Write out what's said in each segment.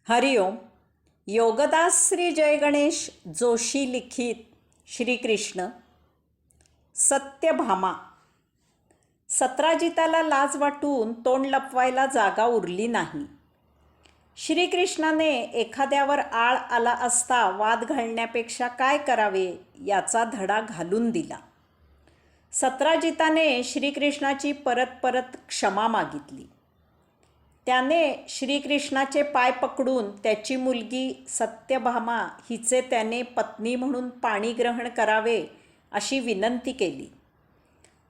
हरिओम. योगदास श्री जय गणेश जोशी लिखित श्रीकृष्ण. सत्यभामा. सत्राजिताला लाज वाटून तोंड लपवायला जागा उरली नाही. श्रीकृष्णाने एखाद्यावर आळ आला असता वाद घालण्यापेक्षा काय करावे याचा धडा घालून दिला. सत्राजिताने श्रीकृष्णाची परत परत क्षमा मागितली. त्याने श्रीकृष्णाचे पाय पकडून त्याची मुलगी सत्यभामा हिचे त्याने पत्नी म्हणून पाणी ग्रहण करावे अशी विनंती केली.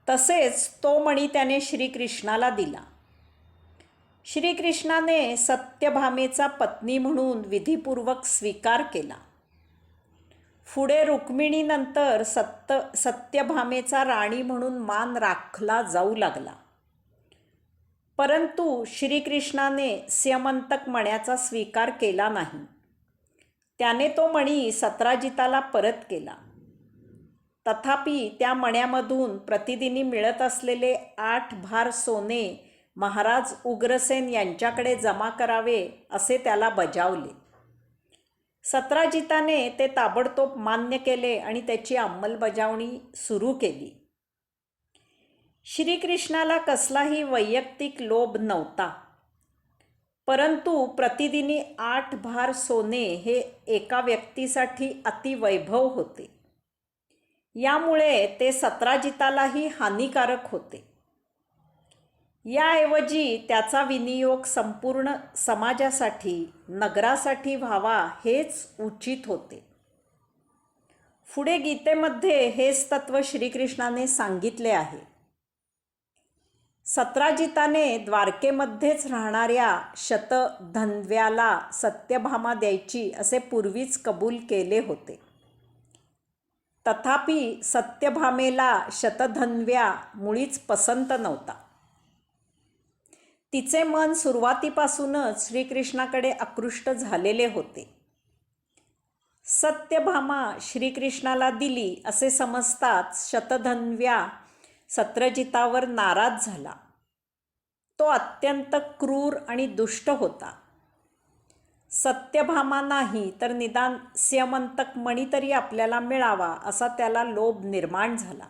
तसेच तो मणी त्याने श्रीकृष्णाला दिला. श्रीकृष्णाने सत्यभामेचा पत्नी म्हणून विधीपूर्वक स्वीकार केला. पुढे रुक्मिणीनंतर सत्यभामेचा राणी म्हणून मान राखला जाऊ लागला. परंतु श्रीकृष्णाने स्यमंतक मण्याचा स्वीकार केला नाही. त्याने तो मणी सत्राजिताला परत केला. तथापि त्या मण्यामधून प्रतिदिनी मिळत असलेले 8 भार सोने महाराज उग्रसेन यांच्याकडे जमा करावे असे त्याला बजावले. सत्राजिताने ते ताबडतोब मान्य केले आणि त्याची अंमलबजावणी सुरू केली. श्रीकृष्णाला कसलाही वैयक्तिक लोभ नव्हता. परंतु प्रतिदिनी 8 भार सोने हे एका व्यक्तीसाठी अतिवैभव होते. यामुळे ते सत्राजितालाही हानिकारक होते. याऐवजी त्याचा विनियोग संपूर्ण समाजासाठी, नगरासाठी व्हावा हेच उचित होते. पुढे गीतेमध्ये हेच तत्व श्रीकृष्णाने सांगितले आहे. सत्राजिताने द्वारकेमध्येच राहणाऱ्या शतधन्व्याला सत्यभामा द्यायची असे पूर्वीच कबूल केले होते. तथापि सत्यभामेला शतधन्व्या मुळीच पसंत नव्हता. तिचे मन सुरुवातीपासूनच श्रीकृष्णाकडे आकृष्ट झालेले होते. सत्यभामा श्रीकृष्णाला दिली असे समजताच शतधन्व्या सत्रजितावर नाराज झाला. तो अत्यंत क्रूर आणि दुष्ट होता. सत्यभामा नाही तर निदान स्यमंतक मणी तरी आपल्याला मिळावा असा त्याला लोभ निर्माण झाला.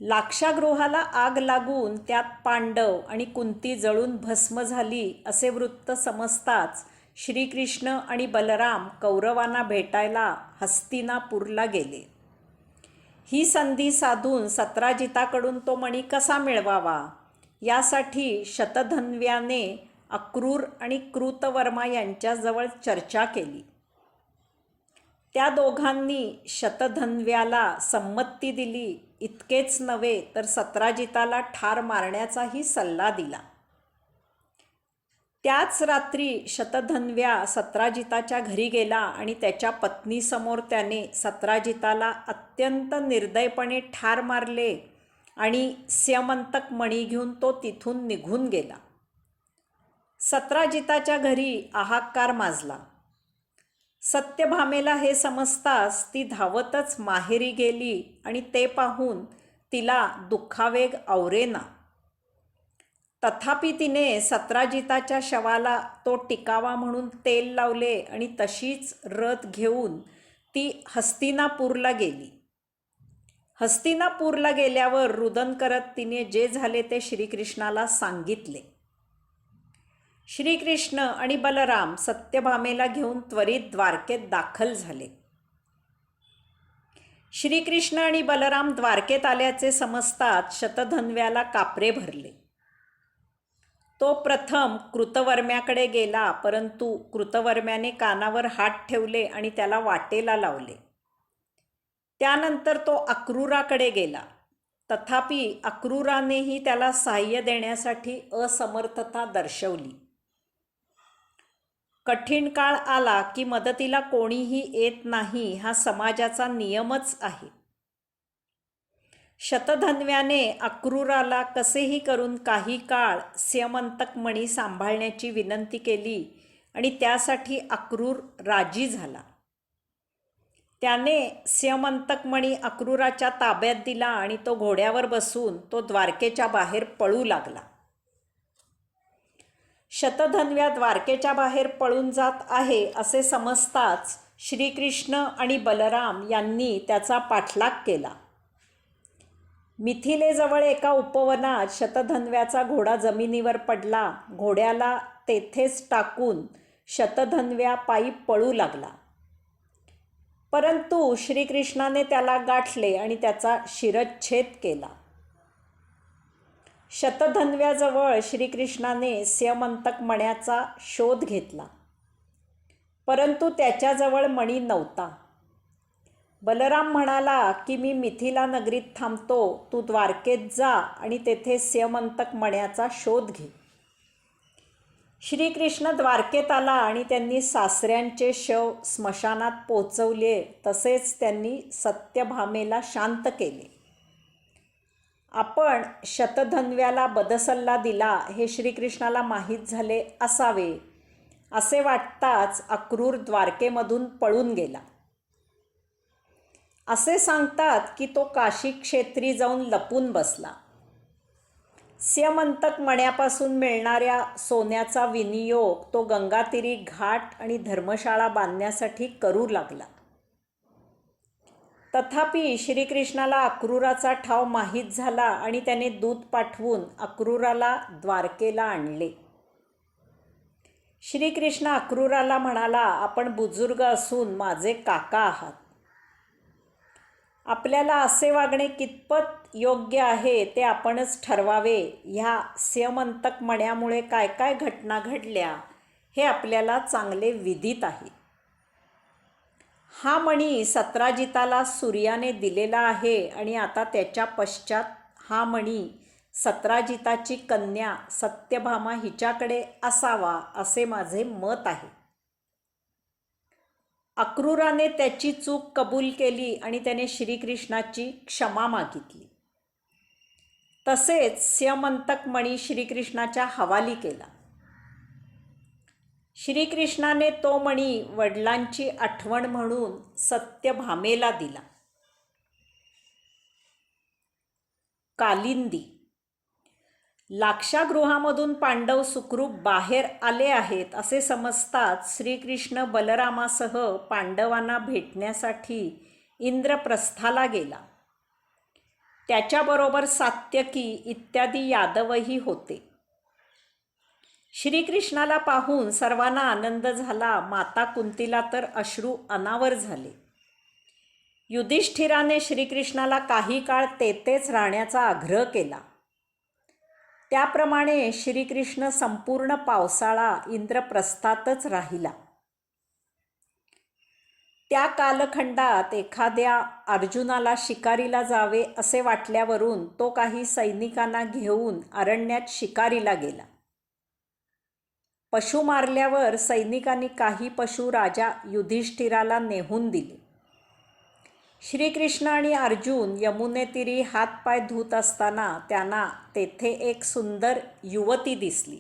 लाक्षागृहाला आग लागून त्यात पांडव आणि कुंती जळून भस्म झाली असे वृत्त समजताच श्रीकृष्ण आणि बलराम कौरवांना भेटायला हस्तिनापूरला गेले. ही संधी साधून सत्राजिताकडून तो मणी कसा मिळवावा यासाठी शतधन्व्याने अक्रूर आणि कृतवर्मा यांच्याजवळ चर्चा केली. त्या दोघांनी शतधन्व्याला संमती दिली. इतकेच नव्हे तर सत्राजिताला ठार मारण्याचाही सल्ला दिला. त्याच रात्री शतधन्व्या सत्राजिताच्या घरी गेला आणि त्याच्या पत्नीसमोर त्याने सत्राजिताला अत्यंत निर्दयपणे ठार मारले आणि स्यमंतक मणी घेऊन तो तिथून निघून गेला. सत्राजिताच्या घरी हाहाकार माजला. सत्यभामेला हे समजताच ती धावतच माहेरी गेली आणि ते पाहून तिला दुःखावेग आवरेना. तथापि तिने सत्राजिताच्या शवाला तो टिकावा म्हणून तेल लावले आणि तशीच रथ घेऊन ती हस्तिनापूरला गेली. हस्तिनापूरला गेल्यावर रुदन करत तिने जे झाले ते श्रीकृष्णाला सांगितले. श्रीकृष्ण आणि बलराम सत्यभामेला घेऊन त्वरित द्वारकेत दाखल झाले. श्रीकृष्ण आणि बलराम द्वारकेत आल्याचे समजताच शतधन्व्याला कापरे भरले. तो प्रथम कृतवर्म्याकडे गेला, परंतु कृतवर्म्याने कानावर हात ठेवले आणि त्याला वाटेला लावले. त्यानंतर तो अक्रूराकडे गेला. तथापि अक्रूरानेही त्याला सहाय्य देण्यासाठी असमर्थता दर्शवली. कठीण काळ आला की मदतीला कोणीही येत नाही हा समाजाचा नियमच आहे. शतधन्व्याने अक्रूराला कसेही करून काही काळ स्यमंतक मणी सांभाळण्याची विनंती केली आणि त्यासाठी अक्रूर राजी झाला. त्याने स्यमंतक मणी अक्रूराच्या ताब्यात दिला आणि तो घोड्यावर बसून तो द्वारकेच्या बाहेर पळू लागला. शतधन्व्या द्वारकेच्या बाहेर पळून जात आहे असे समजताच श्रीकृष्ण आणि बलराम यांनी त्याचा पाठलाग केला. मिथिलेजवळ एका उपवनात शतधन्व्याचा घोडा जमिनीवर पडला. घोड्याला तेथेच टाकून शतधन्व्या पायी पळू लागला. परंतु श्रीकृष्णाने त्याला गाठले आणि त्याचा शिरच्छेद केला. शतधन्व्याजवळ श्रीकृष्णाने स्यमंतक मण्याचा शोध घेतला, परंतु त्याच्याजवळ मणी नव्हता. बलराम म्हणाला की मी मिथिला नगरीत थांबतो, तू द्वारकेत जा आणि तेथे स्यमंतक मण्याचा शोध घे. श्रीकृष्ण द्वारकेत आला आणि त्यांनी सासऱ्यांचे शव स्मशानात पोचवले. तसेच त्यांनी सत्यभामेला शांत केले. आपण शतधन्व्याला बदसल्ला दिला हे श्रीकृष्णाला माहीत झाले असावे असे वाटताच अक्रूर द्वारकेमधून पळून गेला. असे सांगतात की तो काशी क्षेत्री जाऊन लपून बसला. स्यमंतक मण्यापासून मिळणाऱ्या सोन्याचा विनियोग तो गंगातीरी घाट आणि धर्मशाळा बांधण्यासाठी करू लागला. तथापि श्रीकृष्णाला अक्रूराचा ठाव माहीत झाला आणि त्याने दूत पाठवून अक्रूराला द्वारकेला आणले. श्रीकृष्ण अक्रूराला म्हणाला, आपण बुजुर्ग असून माझे काका आहात. आपल्याला असे वागणे कितपत योग्य आहे ते आपणच ठरवावे. ह्या स्यमंतक मण्यामुळे काय काय घटना घडल्या हे आपल्याला चांगले विदित आहे. हा मणी सत्राजिताला सूर्याने दिलेला आहे आणि आता त्याच्या पश्चात हा मणी सत्राजिताची कन्या सत्यभामा हिच्याकडे असावा असे माझे मत आहे. अक्रूराने त्याची चूक कबूल केली आणि त्याने श्रीकृष्णाची क्षमा मागितली. तसेच स्यमंतक मणी श्रीकृष्णाच्या हवाली केला. श्रीकृष्णाने तो मणी वडिलांची आठवण म्हणून सत्यभामेला दिला. कालिंदी. लाक्षागृहामधून पांडव सुखरूप बाहेर आले आहेत असे समजताच श्रीकृष्ण बलरामासह पांडवांना भेटण्यासाठी इंद्रप्रस्थाला गेला. त्याच्याबरोबर सात्यकी इत्यादी यादवही होते. श्रीकृष्णाला पाहून सर्वांना आनंद झाला. माता कुंतीला तर अश्रू अनावर झाले. युधिष्ठिराने श्रीकृष्णाला काही काळ तेथेच राहण्याचा आग्रह केला. त्याप्रमाणे श्रीकृष्ण संपूर्ण पावसाळा इंद्रप्रस्थातच राहिला. त्या कालखंडात एखाद्या अर्जुनाला शिकारीला जावे असे वाटल्यावरून तो काही सैनिकांना घेऊन अरण्यात शिकारीला गेला. पशु मारल्यावर सैनिकांनी काही पशु राजा युधिष्ठिराला नेहून दिले. श्रीकृष्ण आणि अर्जुन यमुनेतीरी हातपाय धुत असताना त्यांना तेथे एक सुंदर युवती दिसली.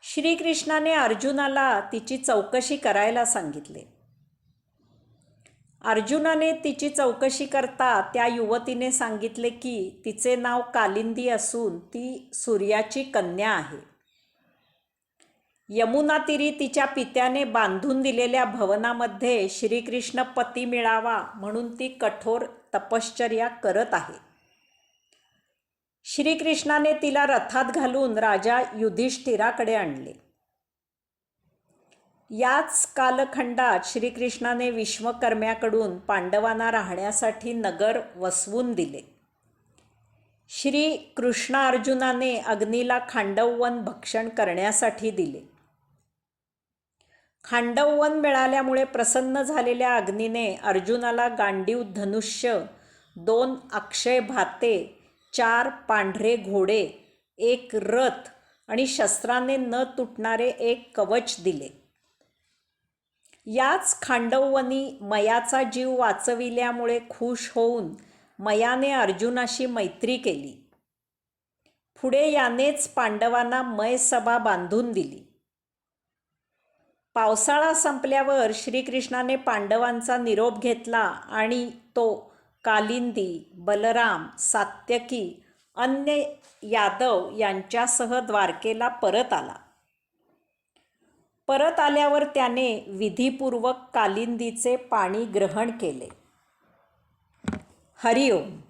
श्रीकृष्णाने अर्जुनाला तिची चौकशी करायला सांगितले. अर्जुनाने तिची चौकशी करता त्या युवतीने सांगितले की तिचे नाव कालिंदी असून ती सूर्याची कन्या आहे. यमुनातीरी तिच्या पित्याने बांधून दिलेल्या भवनामध्ये श्रीकृष्ण पती मिळावा म्हणून ती कठोर तपश्चर्या करत आहे. श्रीकृष्णाने तिला रथात घालून राजा युधिष्ठिराकडे आणले. याच कालखंडात श्रीकृष्णाने विश्वकर्म्याकडून पांडवांना राहण्यासाठी नगर वसवून दिले. श्री कृष्णार्जुनाने अग्नीला खांडववन भक्षण करण्यासाठी दिले. खांडववन मिळाल्यामुळे प्रसन्न झालेल्या अग्नीने अर्जुनाला गांडीव धनुष्य, 2 अक्षय भाते, 4 पांढरे घोडे, 1 रथ आणि शस्त्राने न तुटणारे 1 कवच दिले. याच खांडववनी मयाचा जीव वाचविल्यामुळे खुश होऊन मयाने अर्जुनाशी मैत्री केली. पुढे यानेच पांडवांना मयसभा बांधून दिली. पावसाळा संपल्यावर श्रीकृष्णाने पांडवांचा निरोप घेतला आणि तो कालिंदी, बलराम, सात्यकी, अन्य यादव यांच्यासह द्वारकेला परत आला. परत आल्यावर त्याने विधीपूर्वक कालिंदीचे पाणी ग्रहण केले. हरिओम.